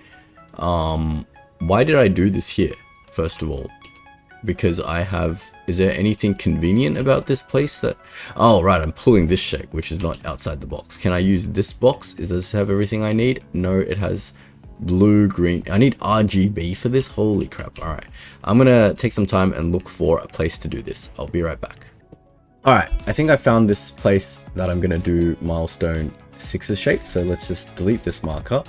Why did I do this here, first of all? Because I have... Is there anything convenient about this place that... Oh, right, I'm pulling this shape, which is not outside the box. Can I use this box? Does this have everything I need? No, it has blue, green. I need RGB for this. Holy crap. All right. I'm going to take some time and look for a place to do this. I'll be right back. All right. I think I found this place that I'm going to do milestone 6's shape. So let's just delete this marker.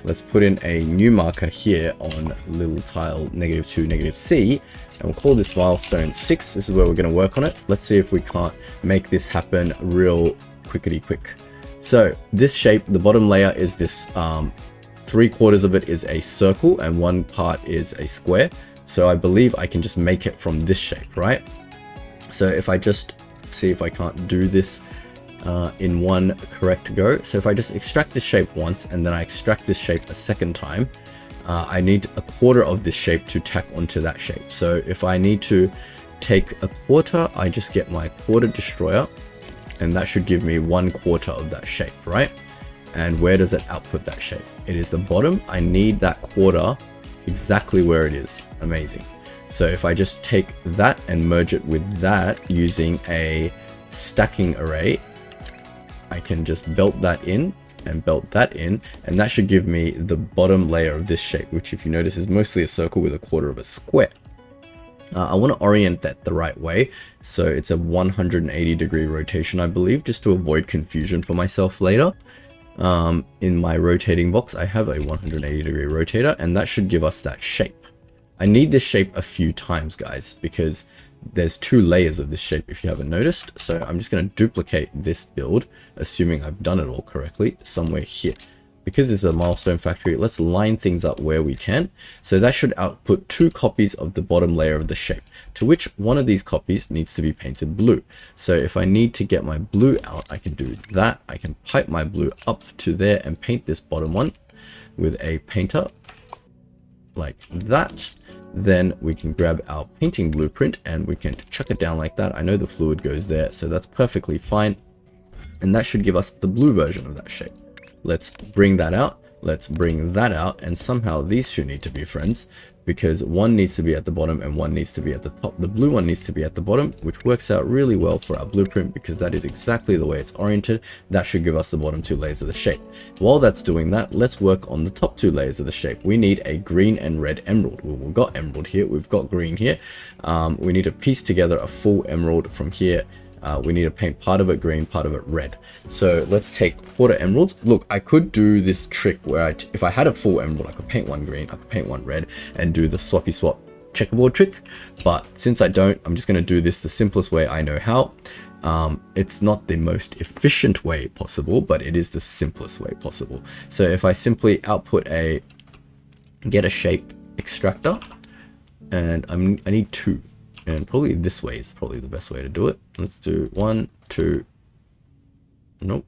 Let's put in a new marker here on little tile -2, -C, and we'll call this milestone 6. This is where we're going to work on it. Let's see if we can't make this happen real quick. So this shape, the bottom layer is this, 3/4 of it is a circle and 1 part is a square. So I believe I can just make it from this shape, right? So if I just see if I can't do this in one correct go. So if I just extract this shape once and then I extract this shape a second time, I need 1/4 of this shape to tack onto that shape. So if I need to take 1/4, I just get my quarter destroyer, and that should give me 1/4 of that shape, right? And where does it output that shape? It is the bottom. I need that quarter exactly where it is. Amazing. So if I just take that and merge it with that using a stacking array, I can just belt that in and belt that in, and that should give me the bottom layer of this shape, which if you notice is mostly a circle with 1/4 of a square. I want to orient that the right way, so it's a 180-degree rotation, I believe, just to avoid confusion for myself later. In my rotating box, I have a 180-degree rotator, and that should give us that shape. I need this shape a few times, guys, because there's 2 layers of this shape if you haven't noticed. So I'm just going to duplicate this build, assuming I've done it all correctly, somewhere here. Because it's a milestone factory, let's line things up where we can. So that should output 2 copies of the bottom layer of the shape, to which one of these copies needs to be painted blue. So if I need to get my blue out, I can do that. I can pipe my blue up to there and paint this bottom one with a painter like that. Then we can grab our painting blueprint and we can chuck it down like that. I know the fluid goes there, so that's perfectly fine. And that should give us the blue version of that shape. Let's bring that out. Let's bring that out. And somehow these two need to be friends, because one needs to be at the bottom and one needs to be at the top. The blue one needs to be at the bottom, which works out really well for our blueprint because that is exactly the way it's oriented. That should give us the bottom 2 layers of the shape. While that's doing that, let's work on the top 2 layers of the shape. We need a green and red emerald. Well, we've got emerald here. We've got green here. We need to piece together a full emerald from here. We need to paint part of it green, part of it red. So let's take 1/4 emeralds. Look, I could do this trick where if I had a full emerald, I could paint one green, I could paint one red, and do the swappy swap checkerboard trick. But since I don't, I'm just going to do this the simplest way I know how. It's not the most efficient way possible, but it is the simplest way possible. So if I simply output get a shape extractor, and I need 2. And probably this way is probably the best way to do it. Let's do 1, 2. Nope.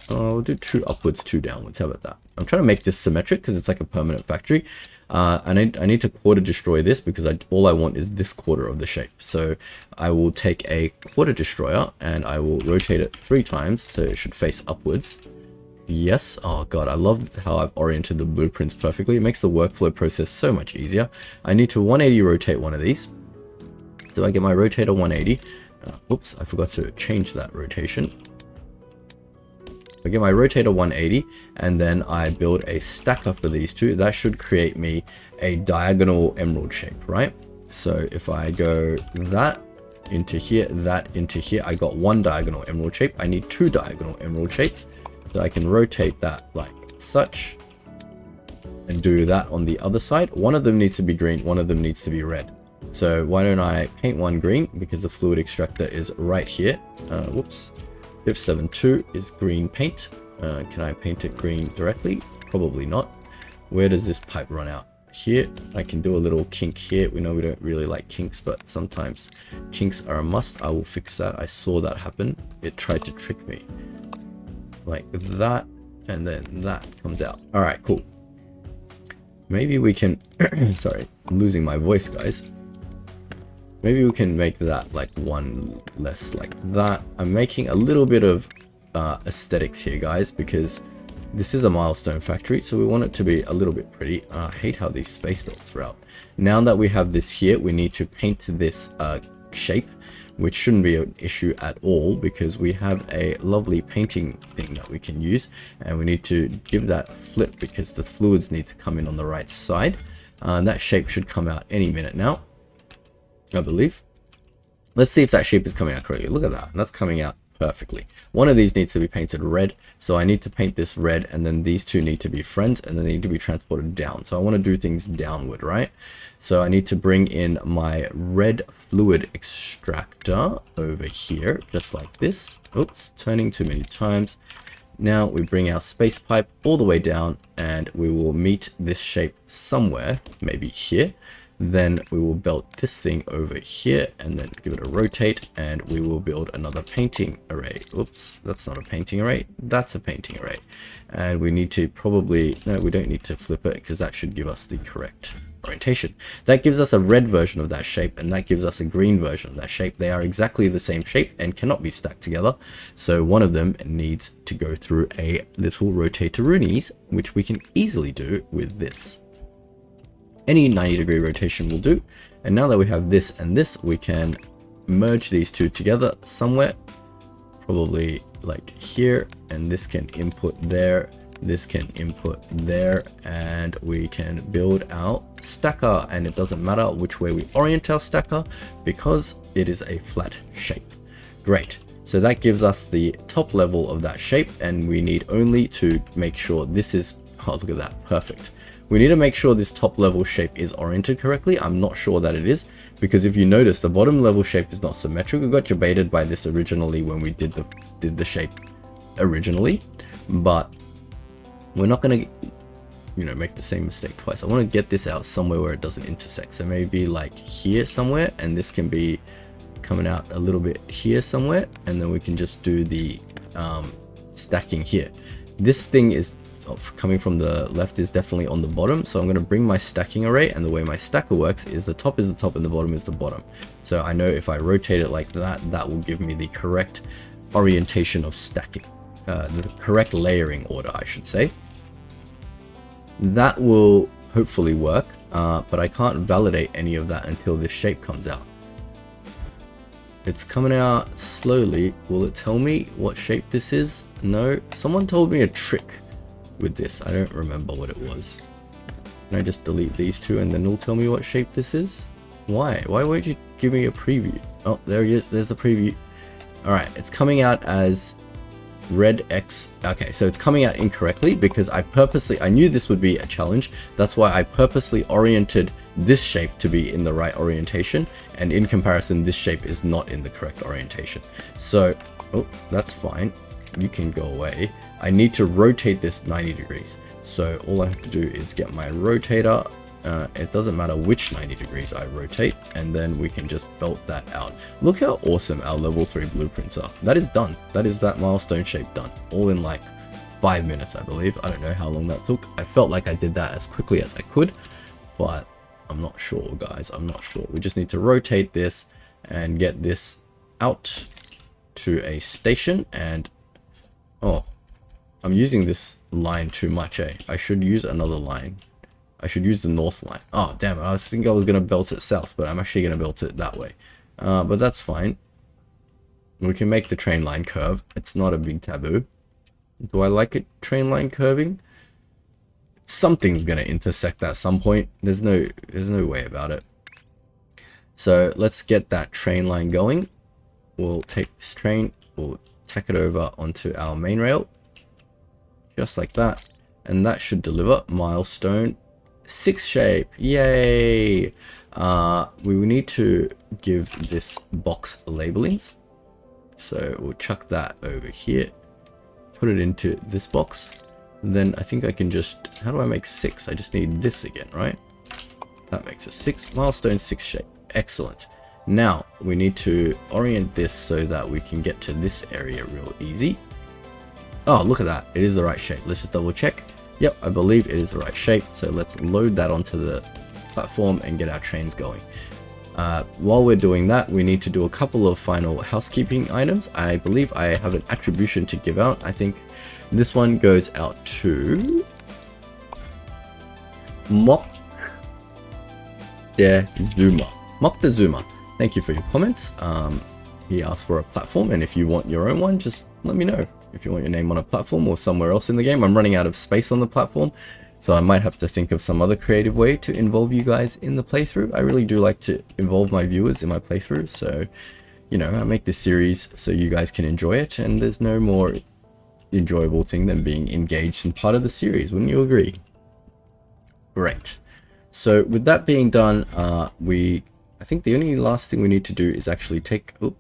We'll do 2 upwards, 2 downwards. How about that? I'm trying to make this symmetric because it's like a permanent factory. I need to quarter destroy this because all I want is this quarter of the shape. So I will take a quarter destroyer and I will rotate it 3 times so it should face upwards. Yes. Oh god, I love how I've oriented the blueprints perfectly. It makes the workflow process so much easier. I need to 180 rotate one of these. So I get my rotator 180. Oops, I forgot to change that rotation. I get my rotator 180 and then I build a stacker for these two. That should create me a diagonal emerald shape, right? So if I go that into here, that into here, I got 1 diagonal emerald shape. I need 2 diagonal emerald shapes. So I can rotate that like such and do that on the other side. One of them needs to be green, one of them needs to be red. So why don't I paint one green because the fluid extractor is right here. Whoops. 572 is green paint. Can I paint it green directly? Probably not. Where does this pipe run out? Here. I can do a little kink here. We know we don't really like kinks, but sometimes kinks are a must. I will fix that. I saw that happen. It tried to trick me. Like that, and then that comes out. All right, cool. Maybe we can sorry, I'm losing my voice, guys. Maybe we can make that like 1 less like that. I'm making a little bit of aesthetics here, guys, because this is a milestone factory, so we want it to be a little bit pretty. I hate how these space belts are out. Now that we have this here, we need to paint this shape, which shouldn't be an issue at all because we have a lovely painting thing that we can use, and we need to give that flip because the fluids need to come in on the right side. That shape should come out any minute now, I believe. Let's see if that shape is coming out correctly. Look at that. That's coming out perfectly. One of these needs to be painted red, so I need to paint this red, and then these two need to be friends, and then they need to be transported down. So I want to do things downward, right? So I need to bring in my red fluid extractor over here, just like this. Oops, turning too many times. Now we bring our space pipe all the way down, and we will meet this shape somewhere, maybe here. Then we will belt this thing over here and then give it a rotate, and we will build another painting array. Oops, that's not a painting array, that's a painting array. And we need to probably, no, we don't need to flip it because that should give us the correct orientation. That gives us a red version of that shape, and that gives us a green version of that shape. They are exactly the same shape and cannot be stacked together. So one of them needs to go through a little rotatoroonie, which we can easily do with this. Any 90-degree rotation will do. And now that we have this and this, we can merge these two together somewhere, probably like here, and this can input there, this can input there, and we can build our stacker. And it doesn't matter which way we orient our stacker because it is a flat shape. Great. So that gives us the top level of that shape, and we need only to make sure this is, oh, look at that, perfect. We need to make sure this top level shape is oriented correctly. I'm not sure that it is, because if you notice, the bottom level shape is not symmetric. We got debated by this originally when we did the shape originally, but we're not going to, make the same mistake twice. I want to get this out somewhere where it doesn't intersect. So maybe like here somewhere, and this can be coming out a little bit here somewhere, and then we can just do the stacking here. This thing is coming from the left is definitely on the bottom, so I'm going to bring my stacking array, and the way my stacker works is the top and the bottom is the bottom. So I know if I rotate it like that, that will give me the correct orientation of stacking, the correct layering order, I should say. That will hopefully work, but I can't validate any of that until this shape comes out. It's coming out slowly. Will it tell me what shape this is? No. Someone told me a trick with this. I don't remember what it was. Can I just delete these two and then it'll tell me what shape this is? Why? Why won't you give me a preview? Oh, there it is. There's the preview. Alright, it's coming out as red X. Okay, so it's coming out incorrectly because I knew this would be a challenge. That's why I purposely oriented this shape to be in the right orientation, and in comparison, this shape is not in the correct orientation. So, oh, that's fine. You can go away. I need to rotate this 90 degrees. So all I have to do is get my rotator It doesn't matter which 90 degrees I rotate, and then we can just belt that out. Look how awesome our level 3 blueprints are. That is done. That is that milestone shape done. All in like 5 minutes, I believe. I don't know how long that took. I felt like I did that as quickly as I could, but I'm not sure, guys. I'm not sure. We just need to rotate this and get this out to a station. And oh, I'm using this line too much, eh? I should use another line. I should use the north line. Oh, damn it. I think I was going to belt it south, but I'm actually going to belt it that way. But that's fine. We can make the train line curve. It's not a big taboo. Do I like it train line curving? Something's going to intersect at some point. There's no way about it. So let's get that train line going. We'll take this train. We'll tack it over onto our main rail. Just like that. And that should deliver milestone 6 shape. Yay! We will need to give this box labelings. So we'll chuck that over here. Put it into this box. Then I think I can just... How do I make 6? I just need this again, right? That makes a 6. Milestone 6 shape. Excellent. Now we need to orient this so that we can get to this area real easy. Oh, look at that. It is the right shape. Let's just double check. Yep, I believe it is the right shape. So let's load that onto the platform and get our trains going. While we're doing that, we need to do a couple of final housekeeping items. I believe I have an attribution to give out. I think this one goes out to Moktezuma. Thank you for your comments. He asked for a platform, and if you want your own one, just let me know. If you want your name on a platform or somewhere else in the game. I'm running out of space on the platform, so I might have to think of some other creative way to involve you guys in the playthrough. I really do like to involve my viewers in my playthrough, so, you know, I make this series so you guys can enjoy it, and there's no more enjoyable thing than being engaged in part of the series, wouldn't you agree? Great. So with that being done, I think the only last thing we need to do is actually take... Oh,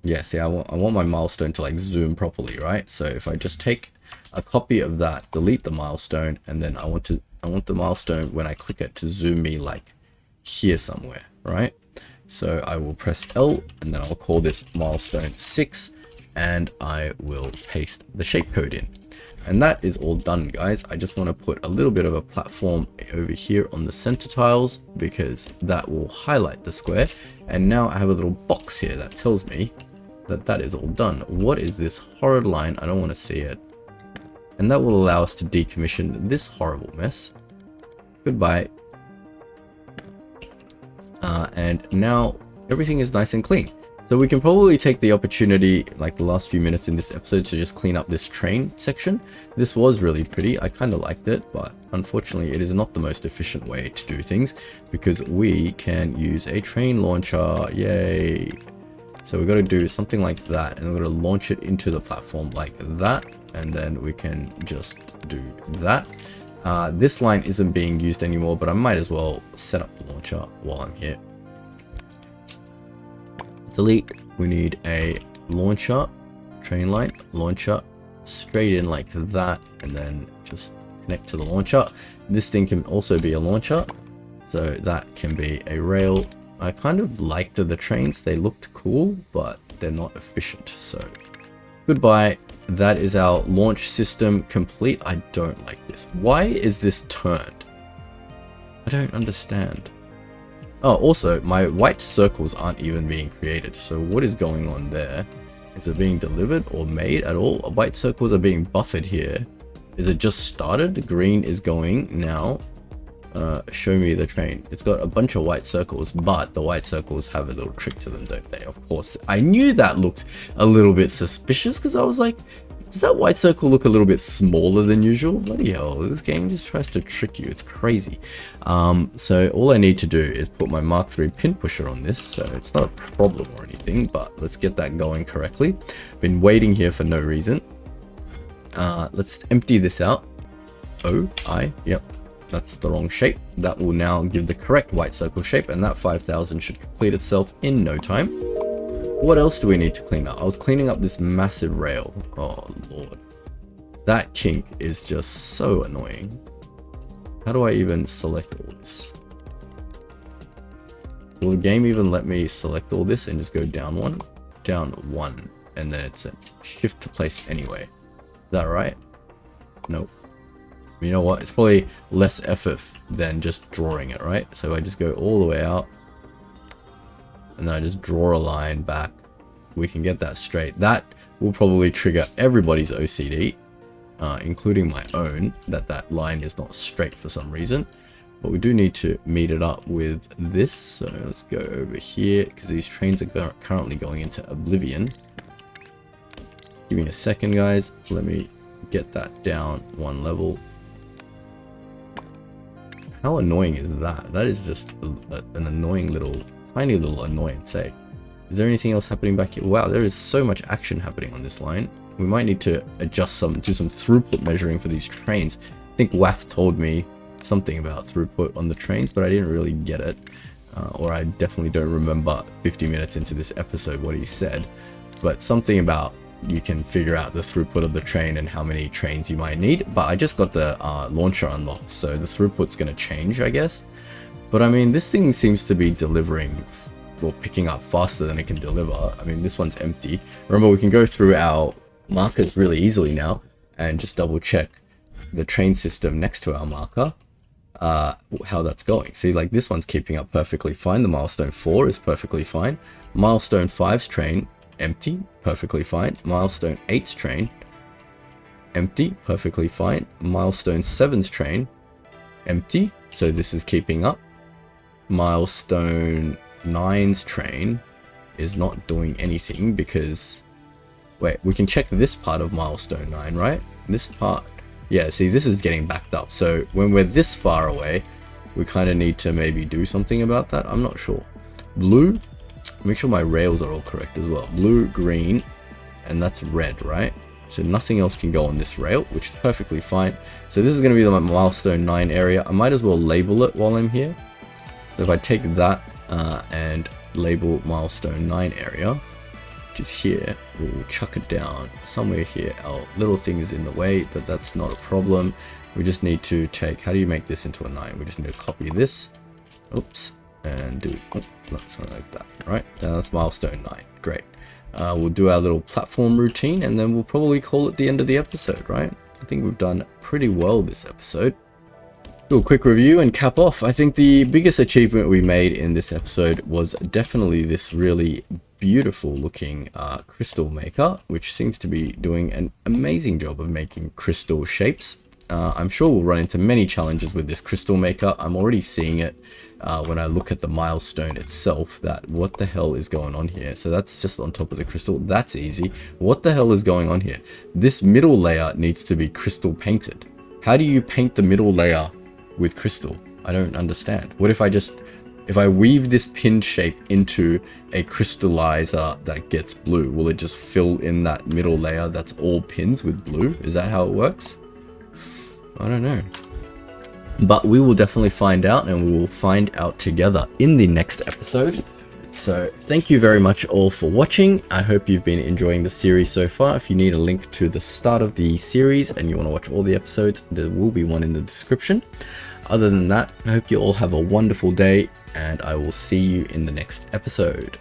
yeah, see, I want my milestone to like zoom properly, right? So if I just take a copy of that, delete the milestone, and then I want the milestone when I click it to zoom me like here somewhere, right? So I will press L, and then I'll call this milestone 6, and I will paste the shape code in. And that is all done, guys. I just want to put a little bit of a platform over here on the center tiles, because that will highlight the square. And now I have a little box here that tells me that that is all done. What is this horrid line? I don't want to see it. And that will allow us to decommission this horrible mess. Goodbye. And now everything is nice and clean. So we can probably take the opportunity, like the last few minutes in this episode, to just clean up this train section. This was really pretty. I kind of liked it, but unfortunately it is not the most efficient way to do things, because we can use a train launcher. Yay! So we've got to do something like that, and we're going to launch it into the platform like that, and then we can just do that. This line isn't being used anymore, but I might as well set up the launcher while I'm here. Delete. We need a launcher, train line, launcher, straight in like that, and then just connect to the launcher. This thing can also be a launcher, so that can be a rail. I kind of liked the trains. They looked cool, but they're not efficient. So goodbye. That is our launch system complete. I don't like this. Why is this turned? I don't understand. Oh, also, my white circles aren't even being created. So what is going on there? Is it being delivered or made at all? White circles are being buffered here. Is it just started? Green is going now. Show me the train. It's got a bunch of white circles, but the white circles have a little trick to them, don't they? Of course. I knew that looked a little bit suspicious, because I was like, does that white circle look a little bit smaller than usual? Bloody hell, this game just tries to trick you. It's crazy. So all I need to do is put my Mark III pin pusher on this, so it's not a problem or anything, but let's get that going correctly. Been waiting here for no reason. Let's empty this out. Yep. That's the wrong shape. That will now give the correct white circle shape, and that 5000 should complete itself in no time. What else do we need to clean up? I was cleaning up this massive rail. Oh lord. That kink is just so annoying. How do I even select all this? Will the game even let me select all this and just go down one, and then it's a shift to place anyway? Is that right? Nope. You know what? It's probably less effort than just drawing it, right? So I just go all the way out, and then I just draw a line back. We can get that straight. That will probably trigger everybody's OCD, including my own, that line is not straight for some reason. But we do need to meet it up with this. So let's go over here, because these trains are currently going into oblivion. Give me a second, guys. Let me get that down one level. How annoying is that? That is just an annoying tiny little annoyance, eh? Is there anything else happening back here? Wow, there is so much action happening on this line. We might need to do some throughput measuring for these trains. I think WAF told me something about throughput on the trains, but I didn't really get it. Or I definitely don't remember 50 minutes into this episode what he said. But something about you can figure out the throughput of the train and how many trains you might need. But I just got the launcher unlocked, so the throughput's going to change, I guess. But I mean, this thing seems to be delivering, well, picking up faster than it can deliver. I mean, this one's empty. Remember, we can go through our markers really easily now and just double check the train system next to our marker, how that's going. See, like this one's keeping up perfectly fine. The milestone 4 is perfectly fine. Milestone 5's train, empty, perfectly fine. Milestone 8's train, empty, perfectly fine. Milestone 7's train, empty, so this is keeping up. Milestone 9's train is not doing anything because, wait, we can check this part of milestone 9, right? This part, yeah, see, this is getting backed up. So when we're this far away, we kind of need to maybe do something about that. I'm not sure. Blue, make sure my rails are all correct as well. Blue, green, and that's red, right? So nothing else can go on this rail, which is perfectly fine. So this is going to be the milestone 9 area. I might as well label it while I'm here. So if I take that and label milestone 9 area, which is here, we'll chuck it down somewhere here. Our little thing is in the way, but that's not a problem. We just need to take, how do you make this into a 9? We just need to copy this, oops, and do something like that, right? That's milestone 9, great. We'll do our little platform routine, and then we'll probably call it the end of the episode, right? I think we've done pretty well this episode. Do a quick review and cap off. I think the biggest achievement we made in this episode was definitely this really beautiful looking crystal maker, which seems to be doing an amazing job of making crystal shapes. I'm sure we'll run into many challenges with this crystal maker. I'm already seeing it when I look at the milestone itself, that what the hell is going on here. So that's just on top of the crystal. That's easy. What the hell is going on here? This middle layer needs to be crystal painted. How do you paint the middle layer with crystal? I don't understand. What if I weave this pin shape into a crystallizer that gets blue? Will it just fill in that middle layer that's all pins with blue? Is that how it works? I don't know. But we will definitely find out, and we will find out together in the next episode. So thank you very much all for watching. I hope you've been enjoying the series so far. If you need a link to the start of the series and you want to watch all the episodes, there will be one in the description. Other than that, I hope you all have a wonderful day, and I will see you in the next episode.